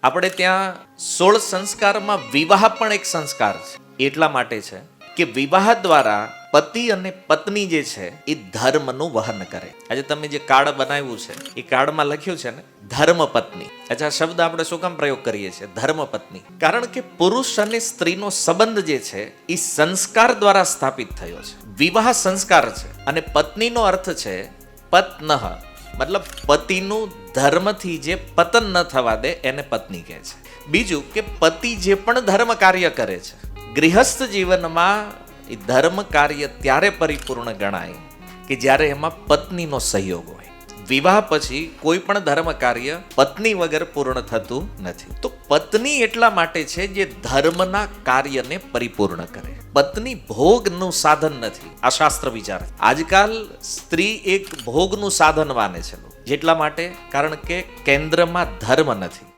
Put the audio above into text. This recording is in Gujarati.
આપણે ત્યાં 16 સંસ્કારમાં વિવાહ પણ એક સંસ્કાર છે. એટલા માટે છે કે વિવાહ દ્વારા પતિ અને પત્ની જે છે એ ધર્મનું વહન કરે. આજે તમે જે કાર્ડ બનાવ્યું છે એ કાર્ડમાં લખ્યું છે ને ધર્મપત્ની. અચ્છા, શબ્દ આપણે શું કામ પ્રયોગ કરીએ છીએ ધર્મપત્ની? કારણ કે પુરુષ અને સ્ત્રીનો સંબંધ જે છે એ સંસ્કાર દ્વારા સ્થાપિત થયો છે. વિવાહ સંસ્કાર છે અને પત્નીનો અર્થ છે પત્નઃ, મતલબ પતિનું ધર્મથી જે પતન ન થવા દે એને પત્ની કહે છે. બીજું કે પતિ જે પણ ધર્મ કાર્ય કરે છે ગૃહસ્થ જીવનમાં, એ ધર્મ કાર્ય ત્યારે પરિપૂર્ણ ગણાય કે જ્યારે એમાં પત્નીનો સહયોગ હોય. વિવાહ પછી કોઈ પણ ધર્મ કાર્ય પત્ની વગર પૂર્ણ થતું નથી. તો પત્ની એટલા માટે છે જે ધર્મના કાર્યને પરિપૂર્ણ કરે. પત્ની ભોગનું સાધન નથી, આ શાસ્ત્ર વિચાર. આજકાલ સ્ત્રી એક ભોગનું સાધન માને છે. જેટલા માટે કારણ કે કેન્દ્રમાં ધર્મ નથી.